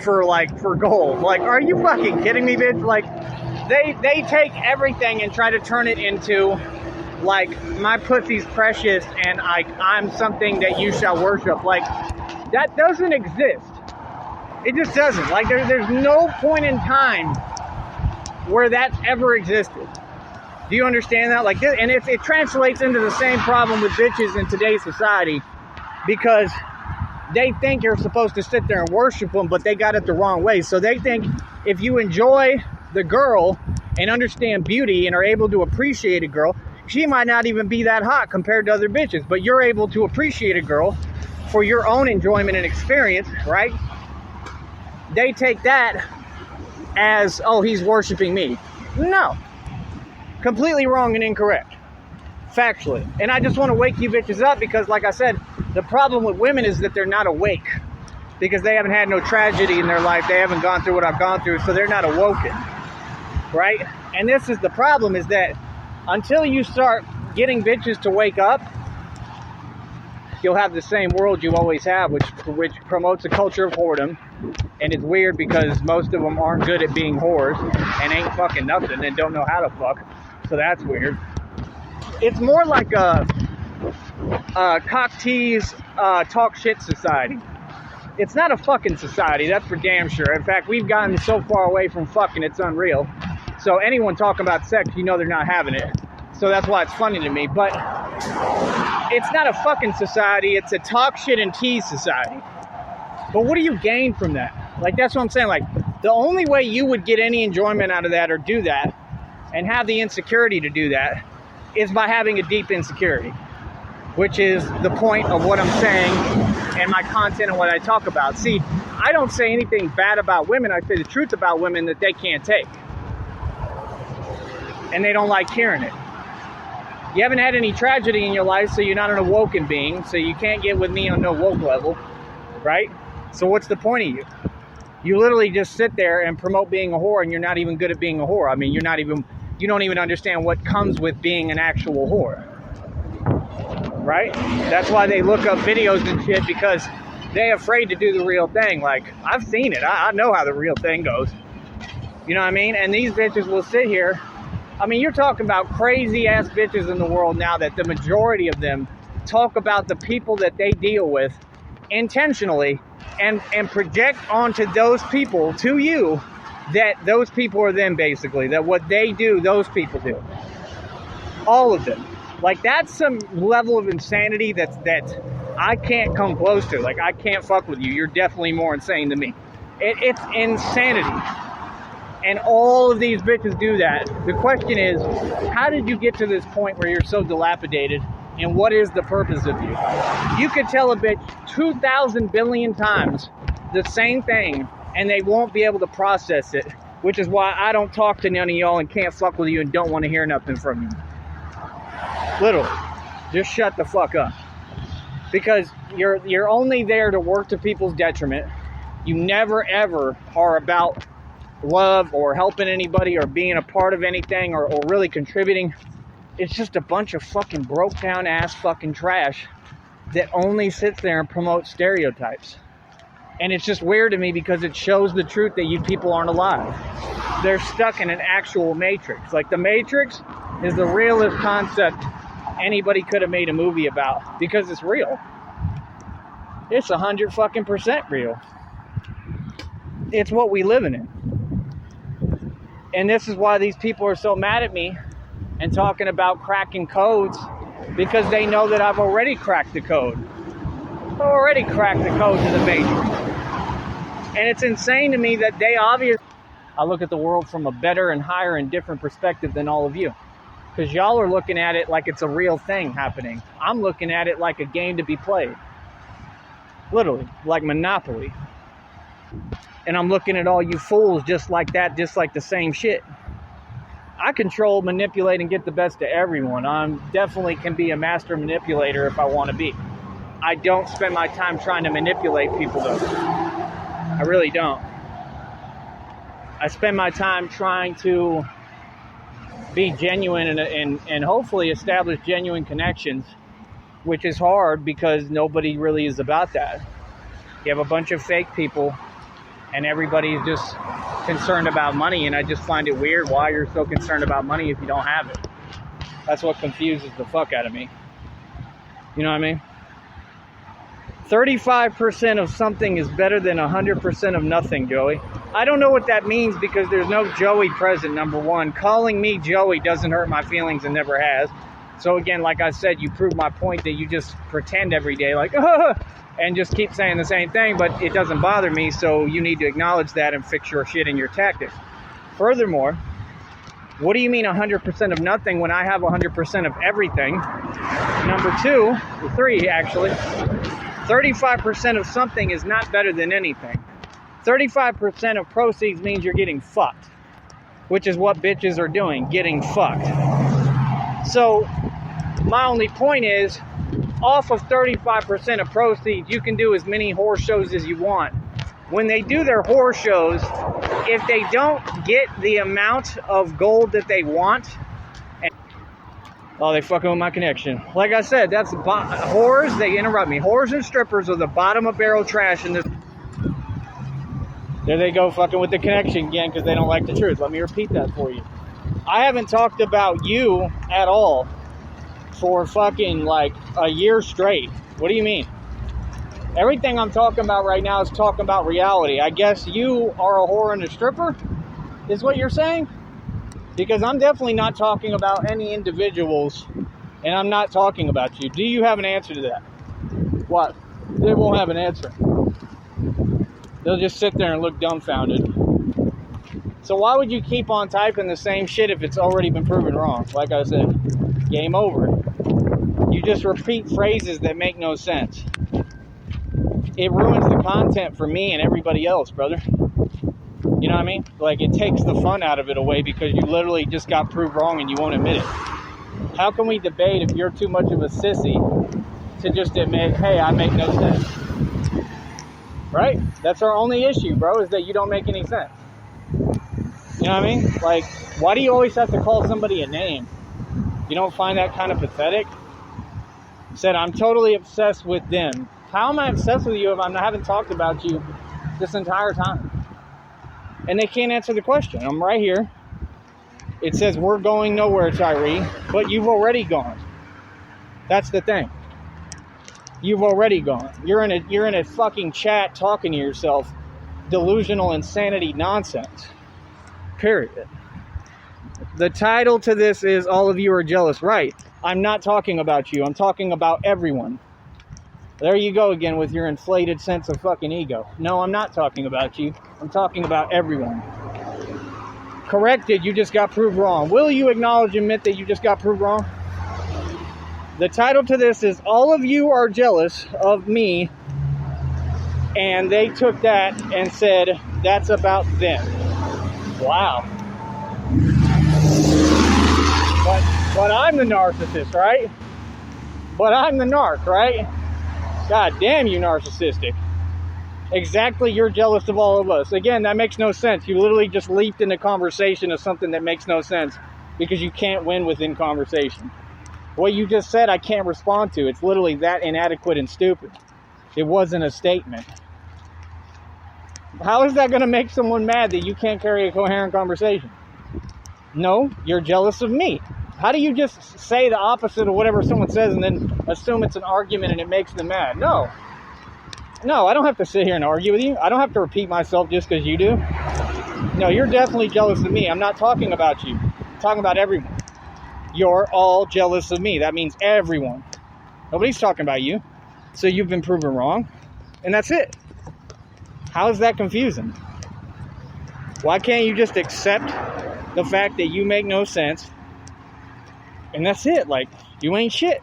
for gold. Like, are you fucking kidding me, bitch? Like, they take everything and try to turn it into, like, my pussy's precious and I'm something that you shall worship. Like, that doesn't exist. It just doesn't. Like, there's no point in time where that's ever existed. Do you understand that? Like, and it translates into the same problem with bitches in today's society, because they think you're supposed to sit there and worship them, but they got it the wrong way. So they think if you enjoy the girl and understand beauty and are able to appreciate a girl, she might not even be that hot compared to other bitches, but you're able to appreciate a girl for your own enjoyment and experience, right? They take that as, oh, he's worshiping me. No. Completely wrong and incorrect. Factually. And I just want to wake you bitches up because, like I said, the problem with women is that they're not awake. Because they haven't had no tragedy in their life. They haven't gone through what I've gone through, so they're not awoken. Right? And this is the problem, is that until you start getting bitches to wake up, you'll have the same world you always have, which promotes a culture of whoredom. And it's weird because most of them aren't good at being whores and ain't fucking nothing and don't know how to fuck. So that's weird. It's more like a cock tease, talk shit society. It's not a fucking society, that's for damn sure. In fact, we've gotten so far away from fucking, it's unreal. So anyone talking about sex, you know they're not having it. So that's why it's funny to me. But it's not a fucking society, it's a talk shit and tease society. But what do you gain from that? Like, that's what I'm saying. Like, the only way you would get any enjoyment out of that or do that and have the insecurity to do that is by having a deep insecurity, which is the point of what I'm saying and my content and what I talk about. See, I don't say anything bad about women. I say the truth about women that they can't take. And they don't like hearing it. You haven't had any tragedy in your life, so you're not an awoken being, so you can't get with me on no woke level, right? So what's the point of you? You literally just sit there and promote being a whore, and you're not even good at being a whore. I mean, you don't even understand what comes with being an actual whore. Right? That's why they look up videos and shit, because they're afraid to do the real thing. Like, I've seen it. I know how the real thing goes. You know what I mean? And these bitches will sit here. I mean, you're talking about crazy ass bitches in the world now that the majority of them talk about the people that they deal with intentionally and project onto those people, to you, that those people are them, basically. That what they do, those people do. All of them. Like, that's some level of insanity that I can't come close to. Like, I can't fuck with you. You're definitely more insane than me. It's insanity. And all of these bitches do that. The question is, how did you get to this point where you're so dilapidated? And what is the purpose of you? You could tell a bitch 2,000 billion times the same thing, and they won't be able to process it. Which is why I don't talk to none of y'all and can't fuck with you and don't want to hear nothing from you. Literally. Just shut the fuck up. Because you're only there to work to people's detriment. You never ever are about love or helping anybody or being a part of anything or really contributing. It's just a bunch of fucking broke down ass fucking trash that only sits there and promotes stereotypes. And it's just weird to me because it shows the truth that you people aren't alive. They're stuck in an actual matrix. Like, the Matrix is the realest concept anybody could have made a movie about, because it's real. It's 100% real. It's what we living in. And this is why these people are so mad at me and talking about cracking codes, because they know that I've already cracked the code. I've already cracked the code to the Matrix. And it's insane to me that they obviously... I look at the world from a better and higher and different perspective than all of you. Because y'all are looking at it like it's a real thing happening. I'm looking at it like a game to be played. Literally, like Monopoly. And I'm looking at all you fools just like that, just like the same shit. I control, manipulate, and get the best of everyone. I definitely can be a master manipulator if I want to be. I don't spend my time trying to manipulate people, though. I really don't. I spend my time trying to be genuine and hopefully establish genuine connections, which is hard because nobody really is about that. You have a bunch of fake people and everybody's just concerned about money, and I just find it weird why you're so concerned about money if you don't have it. That's what confuses the fuck out of me. You know what I mean? 35% of something is better than 100% of nothing, Joey. I don't know what that means because there's no Joey present, number one. Calling me Joey doesn't hurt my feelings and never has. So again, like I said, you prove my point that you just pretend every day like, and just keep saying the same thing, but it doesn't bother me, so you need to acknowledge that and fix your shit and your tactics. Furthermore, what do you mean 100% of nothing when I have 100% of everything? Number two, or three actually, 35% of something is not better than anything. 35% of proceeds means you're getting fucked, which is what bitches are doing, getting fucked. So, my only point is, off of 35% of proceeds, you can do as many horse shows as you want. When they do their horse shows, if they don't get the amount of gold that they want, oh, they fucking with my connection. Like I said, that's whores, they interrupt me. Whores and strippers are the bottom of barrel trash in this. There they go, fucking with the connection again because they don't like the truth. Let me repeat that for you. I haven't talked about you at all for fucking like a year straight. What do you mean? Everything I'm talking about right now is talking about reality. I guess you are a whore and a stripper? Is what you're saying? Because I'm definitely not talking about any individuals, and I'm not talking about you. Do you have an answer to that? What? They won't have an answer. They'll just sit there and look dumbfounded. So why would you keep on typing the same shit if it's already been proven wrong? Like I said, game over. You just repeat phrases that make no sense. It ruins the content for me and everybody else, brother. You know what I mean? Like, it takes the fun out of it away because you literally just got proved wrong and you won't admit it. How can we debate if you're too much of a sissy to just admit, hey, I make no sense? Right? That's our only issue, bro, is that you don't make any sense. You know what I mean? Like, why do you always have to call somebody a name? You don't find that kind of pathetic? Said, I'm totally obsessed with them. How am I obsessed with you if I haven't talked about you this entire time? And they can't answer the question. I'm right here. It says, we're going nowhere, Tyree, but you've already gone. That's the thing. You've already gone. You're in a fucking chat talking to yourself. Delusional insanity nonsense. Period. The title to this is All of You Are Jealous. Right. I'm not talking about you. I'm talking about everyone. There you go again with your inflated sense of fucking ego. No, I'm not talking about you. I'm talking about everyone. Corrected, you just got proved wrong. Will you acknowledge and admit that you just got proved wrong? The title to this is All of You Are Jealous of Me. And they took that and said, that's about them. Wow. But I'm the narcissist, right? But I'm the narc, right? God damn, you narcissistic. Exactly, you're jealous of all of us. Again, that makes no sense. You literally just leaped into conversation of something that makes no sense because you can't win within conversation. What you just said, I can't respond to. It's literally that inadequate and stupid. It wasn't a statement. How is that going to make someone mad that you can't carry a coherent conversation? No, you're jealous of me. How do you just say the opposite of whatever someone says and then assume it's an argument and it makes them mad? No. No, I don't have to sit here and argue with you. I don't have to repeat myself just because you do. No, you're definitely jealous of me. I'm not talking about you. I'm talking about everyone. You're all jealous of me. That means everyone. Nobody's talking about you. So you've been proven wrong. And that's it. How is that confusing? Why can't you just accept the fact that you make no sense? And that's it. Like, you ain't shit.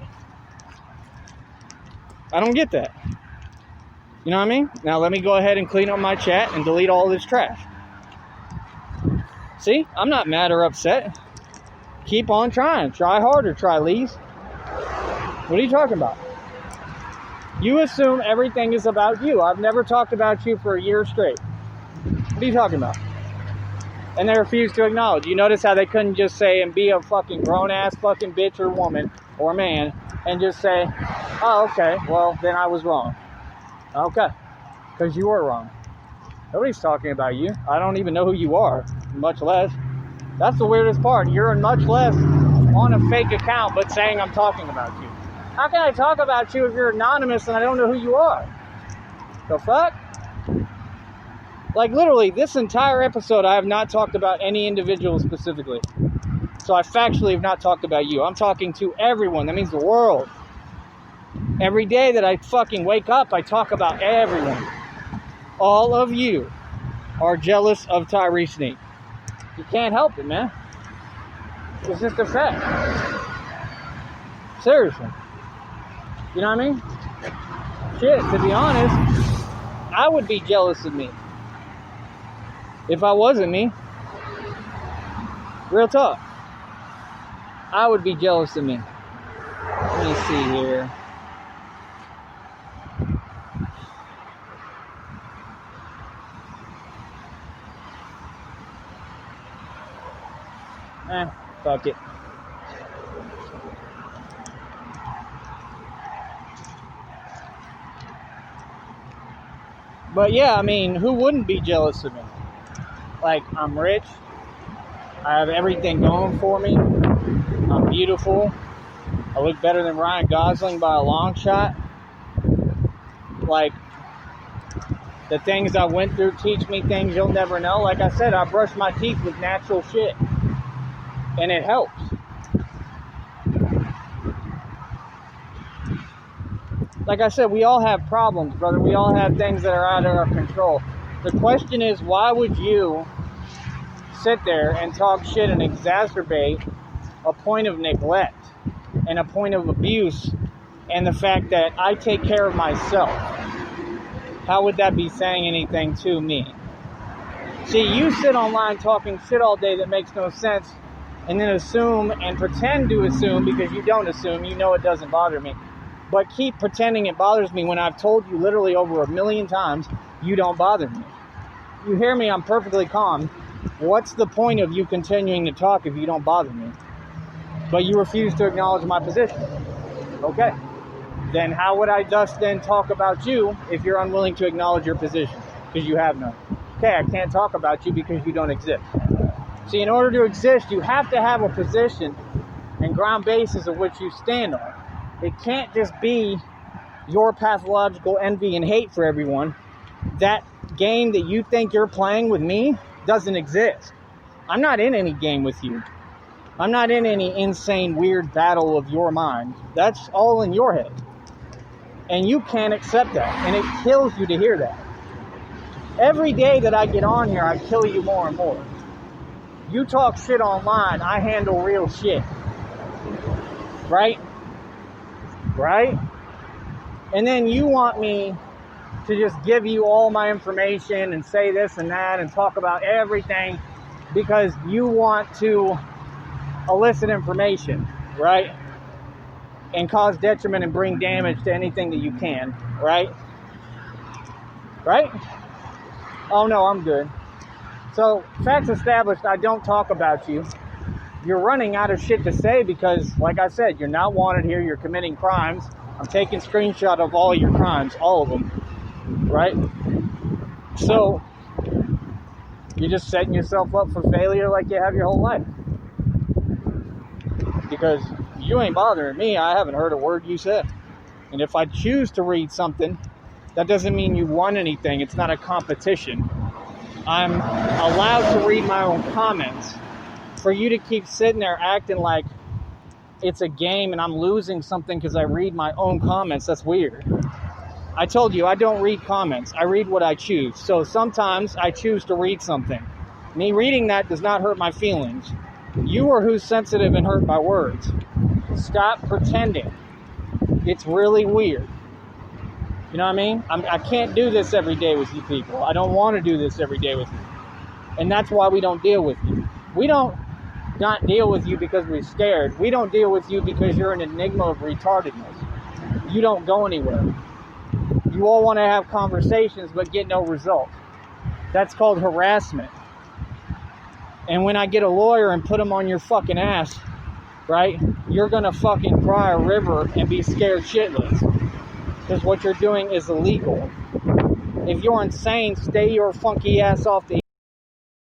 I don't get that. You know what I mean? Now let me go ahead and clean up my chat and delete all this trash. See? I'm not mad or upset. Keep on trying. Try harder, Trilese. What are you talking about? You assume everything is about you. I've never talked about you for a year straight. What are you talking about? And they refuse to acknowledge. You notice how they couldn't just say and be a fucking grown-ass fucking bitch or woman or man and just say, oh, okay, well, then I was wrong. Okay, because you were wrong. Nobody's talking about you. I don't even know who you are, much less. That's the weirdest part. You're much less on a fake account, but saying I'm talking about you. How can I talk about you if you're anonymous and I don't know who you are? The fuck? Like, literally, this entire episode, I have not talked about any individual specifically. So I factually have not talked about you. I'm talking to everyone. That means the world. Every day that I fucking wake up, I talk about everyone. All of you are jealous of Tyree Sneak. You can't help it, man. It's just a fact. Seriously. You know what I mean? Shit, to be honest, I would be jealous of me. If I wasn't me. Real talk. I would be jealous of me. Let me see here. Fuck it. But yeah, I mean, who wouldn't be jealous of me? Like, I'm rich. I have everything going for me. I'm beautiful. I look better than Ryan Gosling by a long shot. Like, the things I went through teach me things you'll never know. Like I said, I brush my teeth with natural shit. And it helps. Like I said, we all have problems, brother. We all have things that are out of our control. The question is, why would you sit there and talk shit and exacerbate a point of neglect and a point of abuse and the fact that I take care of myself? How would that be saying anything to me? See, you sit online talking shit all day that makes no sense and then assume and pretend to assume, because you don't assume, you know it doesn't bother me. But keep pretending it bothers me when I've told you literally over 1,000,000 times you don't bother me. You hear me, I'm perfectly calm. What's the point of you continuing to talk if you don't bother me? But you refuse to acknowledge my position. Okay. Then how would I just then talk about you if you're unwilling to acknowledge your position? Because you have none. Okay, I can't talk about you because you don't exist. See, in order to exist, you have to have a position and ground basis of which you stand on. It can't just be your pathological envy and hate for everyone. That game that you think you're playing with me doesn't exist. I'm not in any game with you. I'm not in any insane, weird battle of your mind. That's all in your head. And you can't accept that. And it kills you to hear that. Every day that I get on here, I kill you more and more. You talk shit online, I handle real shit. Right? Right? And then you want me to just give you all my information and say this and that and talk about everything because you want to elicit information, right? And cause detriment and bring damage to anything that you can, right? Right? Oh no, I'm good. So, facts established, I don't talk about you. You're running out of shit to say because, like I said, you're not wanted here, you're committing crimes. I'm taking screenshot of all your crimes, all of them, right? So, you're just setting yourself up for failure like you have your whole life. Because you ain't bothering me, I haven't heard a word you said. And if I choose to read something, that doesn't mean you won anything. It's not a competition. I'm allowed to read my own comments. For you to keep sitting there acting like it's a game and I'm losing something because I read my own comments, that's weird. I told you, I don't read comments. I read what I choose. So sometimes I choose to read something. Me reading that does not hurt my feelings. You are who's sensitive and hurt by words. Stop pretending. It's really weird. You know what I mean? I can't do this every day with you people. I don't want to do this every day with you. And that's why we don't deal with you. We don't not deal with you because we're scared. We don't deal with you because you're an enigma of retardedness. You don't go anywhere. You all want to have conversations but get no result. That's called harassment. And when I get a lawyer and put them on your fucking ass, right, you're going to fucking cry a river and be scared shitless. Because what you're doing is illegal. If you're insane, stay your funky ass off the